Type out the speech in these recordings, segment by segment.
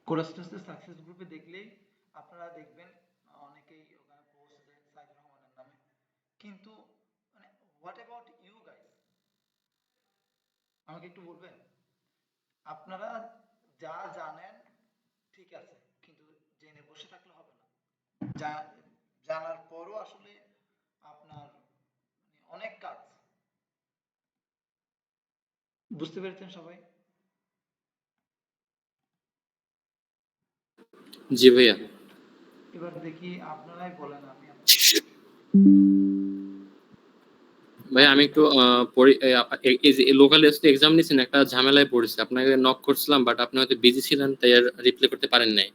Chorus টেস্টের success গ্রুপে দেখলেই আপনারা দেখবেন অনেকেই ওখানে পোস্ট দেন সাইদুর রহমানের নামে, কিন্তু মানে হোয়াট অ্যাবাউট ইউ গাইস, আমাকে একটু বলবেন আপনারা যা জানেন ঠিক আছে, কিন্তু জেনে বসে থাকলে হবে না। যা জানার পরও আসলে আপনার মানে অনেক কাজ, বুঝতে পেরেছেন সবাই? জি ভাইয়া। এবার দেখি আপনারাই বলেন, আমি আপনাদের প্রশ্ন করি। ভাই আমি একটু এই যে লোকাল এক্সাম নিয়েছেন, একটা ঝামেলায় পড়েছি, আপনাকে নক করছিলাম বাট আপনি হয়তো বিজি ছিলেন তাই আর রিপ্লাই করতে পারেন নাই।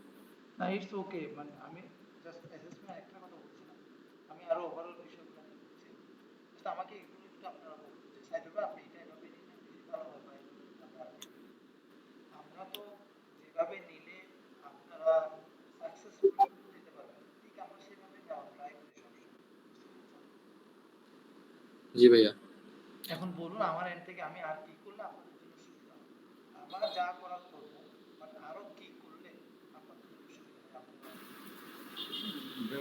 না, ইটস ওকে, মানে আমি জাস্ট অ্যাসেসমেন্ট একটা কথা বলছি না, আমি আরো ওভারঅল বিষয়গুলো নিয়ে বলছি। জাস্ট আমাকে এগুলো একটু আপনারা বলুন যে সাইদুর ভাই আপনি এটা এভাবে নিলে বেশি ভালো হয়, বা এভাবে নিলে আমরা আরো বেশি ভালো হয়। আমরা তো যেভাবে নিলে আপনারা সাকসেসফুলি উত্তর দিতে পারবেন, ঠিক আমরা সেভাবে নেওয়ার ট্রাই করি সবসময়, বুঝতে পেরেছেন? জি ভাইয়া। এখন বলুন আমার এন্ড থেকে আমি আর কি করলে আপনাদের জন্য সুবিধা হয়। আমরা যা করার করব, বাট আরো কি করলে আপনাদের জন্য সুবিধা হয় আপনি বলেন।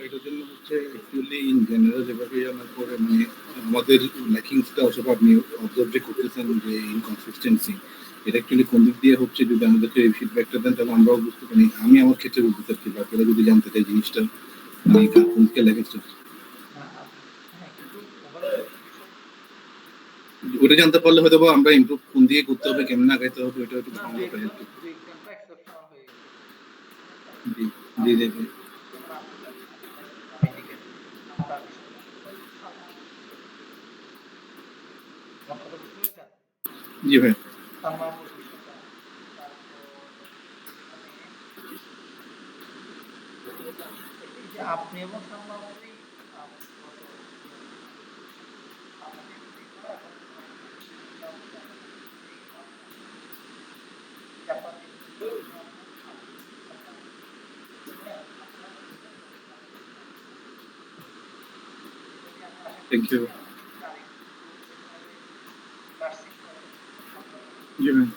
এটার জন্য হচ্ছে অ্যাকচুয়ালি ইন জেনারেল যেভাবে জানার পরে মানে আমাদের ল্যাকিংসটা অথবা আপনি অবজার্ভ যে করতেছেন যে ইনকনসিস্টেন্সি, এটা অ্যাকচুয়ালি কোন দিক দিয়ে হচ্ছে যদি আমাদেরকে এই ফিডব্যাকটা দেন তাহলে আমরাও বুঝতে পারি। আমি আমার ক্ষেত্রে বলতে চাচ্ছি, বাকিরা যদি জানতে চাই জিনিসটা মানে কোন দিকে ল্যাকিংসটা, না হ্যাঁ, কিন্তু ওভারঅল বিষয়, ওটা জানতে পারলে হয়তো বা আমরা ইমপ্রুভ কোন দিকে করতে হবে, কেমন আগাইতে হবে, ওটা হয়তো না ভালো দু একটা একজন হেল্প। দু একজন তো এক্সেপশনাল হয়ে গেছে, বুঝছেন তো? জি জি আপনি, জি যেমন আপনি বলছেন লেটস সে আমি লিখেছি আপনার বিষয়টা, সালমান বলছে আমার কথা বুঝতে পেরেছেন? জি ভাই। সালমাপুর বিষয়টা, তারপর এখানে এই যে আপনি এবং সালমাপুরই গত ইয়াতে মানে আপনি পরীক্ষা এবং আপনার পরীক্ষা হচ্ছে আপনার এই মাসে আসবে, পেপার লিখবেন সাইদুর রহমান, আপনি সালমাপুর, হ্যাঁ আপনারা দুইজন যত তাড়াতাড়ি পারেন করেন, এটা দিয়ে আমি আশা থ্যাংক করছি ইউ। যে আপনাদেরকে আরেকটু এভাবে পার্সিভ করার আপনারা জি ভাই।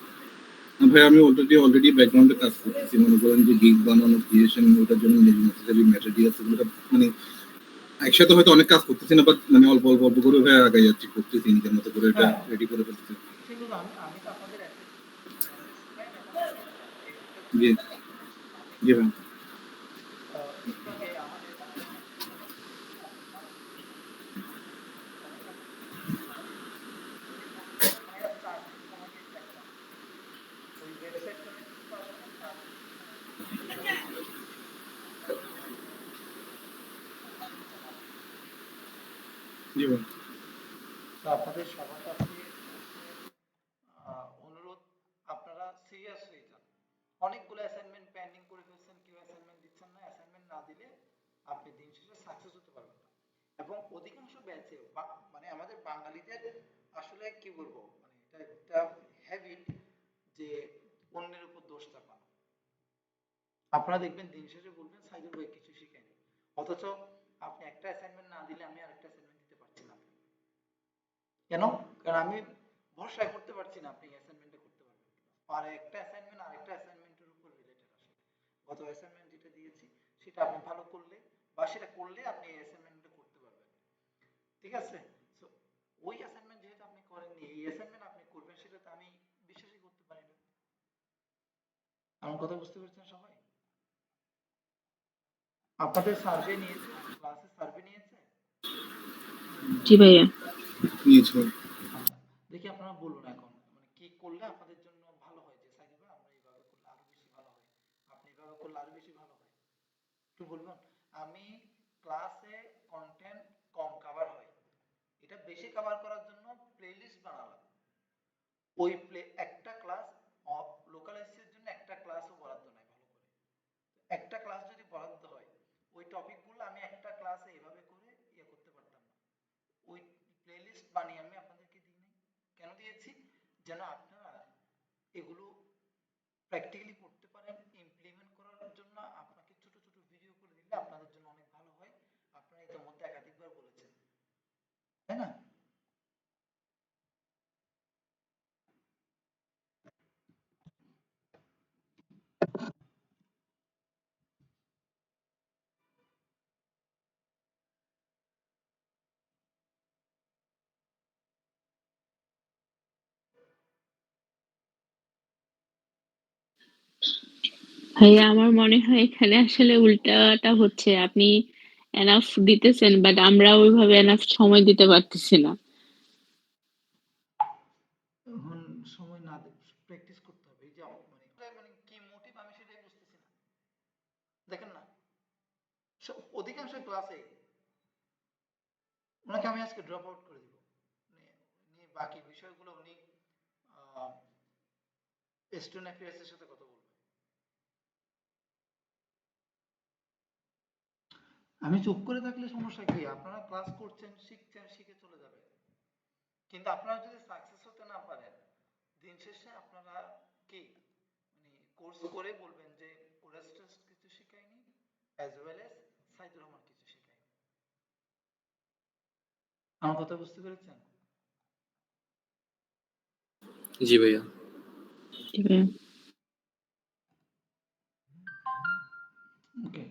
ভাই আমি অলরেডি ব্যাকগ্রাউন্ডে কাজ করতেছি, মনে করেন যে গিগ বানানো, ক্রিয়েশন, ওটার জন্য নেসেসারি ম্যাটেরিয়ালস এগুলো মানে একসাথে হয়তো অনেক কাজ করতেছি না, বাট মানে অল্প অল্প অল্প করে হয়ে আগে যাচ্ছি, করতেছি নিজের মতো করে এটা হ্যাঁ, রেডি করে ফেলতেছি। সেগুলো আমি আমি তো আপনাদের অ্যাসেসমেন্ট এবং এই দুইটা জি বিষয় নিয়ে আমি জি ভাই। একটু আগে আমাদের মাননীয় অনেক আপু আমাদের উনি বলছিল যে ভাইয়া 4 দিন সময় দিয়ে দেখলাম, ওই ওয়েবসাইটটা কিন্তু আসলে 4 দিন সময় দিয়ে দেখলে আপনারা করতে পারবেন, বুঝতে পেরেছেন আপনি? জি ভাই। তো আপনাদের সবার কাছে হচ্ছে অনুরোধ, আপনারা সিরিয়াস হয়ে যান। অনেকগুলো অ্যাসাইনমেন্ট পেন্ডিং করে ফেলছেন, কেউ অ্যাসাইনমেন্ট দিচ্ছেন না, অ্যাসাইনমেন্ট না দিলে আপনি দিন শেষে সাকসেস হতে পারবেন না। এবং অধিকাংশ ব্যাচে মানে আমাদের বাঙালিদের আসলে কি বলবো, মানে এটা একটা হ্যাবিট যে অন্যের উপর দোষ চাপানো। আপনারা দেখবেন দিন শেষে বলবেন সাইদুল ভাই কিছু শিখায়নি, অথচ আপনি একটা অ্যাসাইনমেন্ট না দিলে আমি আরেকটা অ্যাসাইনমেন্ট দিতে পারছি না আপনাকে। কেন? কারণ আমি ভরসা করতে পারছি না আপনি অ্যাসাইনমেন্টটা করতে পারবেন কিনা। আর একটা অ্যাসাইনমেন্ট আরেকটা অ্যাসাইনমেন্টের উপর রিলেটেড আসলে। গত অ্যাসাইনমেন্ট যেটা দিয়েছি সেটা আপনি ভালো করলে বা সেটা করলে আপনি এই অ্যাসাইনমেন্টটা করতে পারবেন। ঠিক আছে? সো ওই অ্যাসাইনমেন্ট যেহেতু আপনি করেননি, এই অ্যাসাইনমেন্ট আপনি করবেন সেটা তো আমি বিশ্বাসই করতে পারি না। আমার কথা বুঝতে পেরেছেন সবাই? আপনাদের সার্ভে নিয়েছে, ক্লাসে সার্ভে নিয়েছে? জি ভাইয়া। নিয়েছি ভাই। আচ্ছা, দেখি আপনারা বলুন এখন মানে কি করলে আপনাদের জন্য ভালো হয়, যে সাইদুল ভাই আমরা এইভাবে করলে আরো বেশি ভালো হয়, আপনি এইভাবে করলে আরো বেশি ভালো হয়, একটু বলবেন? আমি ক্লাসে কন্টেন্ট কম কভার হয়, এটা বেশি কভার করার জন্য প্লেলিস্ট বানালাম। ওই একটা ক্লাস লোকাল এসএর জন্য একটা ক্লাসও বরাদ্দ নাই ভালো করে। একটা ক্লাস যদি বরাদ্দ হয়, ওই টপিকগুলো আমি একটা ক্লাসে এভাবে করে ইয়ে করতে পারতাম না। ওই প্লেলিস্ট বানিয়ে আমি আপনাদেরকে দিই নাই। কেন দিয়েছি? যেন আপনারা এগুলো প্র্যাকটিক্যালি করতে পারেন, ইমপ্লিমেন্ট করার জন্য আপনাকে ছোট ছোট ভিডিও করে দিলে আপনাদের জন্য অনেক ভালো হয়। আপনারা ইতিমধ্যে একাধিকবার বলেছেন, তাই না? ভাইয়া আমার মনে হয় এখানে আসলে উল্টাটা হচ্ছে। আপনি এনাফ দিতেছেন বাট আমরা ওইভাবে এনাফ সময় দিতে পারতেছি না। এখন সময় না প্র্যাকটিস করতে হবে। এই যে মানে কি মোটিভ আমি সেটাই বুঝতেছি না। দেখেন না, অধিকাংশ ক্লাসে ওনাকে আমি আজকে ড্রপ আউট করে দিব, নিয়ে বাকি বিষয়গুলো উনি স্টুডেন্ট অ্যাফেয়ার্সের সাথে কথা বলবে। আমি চুপ করে থাকলে সমস্যা কি? আপনারা ক্লাস করছেন, শিখছেন, শিখে চলে যাবে। কিন্তু আপনারা যদি সাকসেস হতে না পারেন, দিন শেষে আপনারা কি মানে কোর্স করে বলবেন যে ওরাস্টাস কিছু শেখায়নি, as well as Saidur Rahman কিছু শেখায়নি। আমার কথা বুঝতে পেরেছেন? জি ভাইয়া। জি ভাইয়া। ওকে।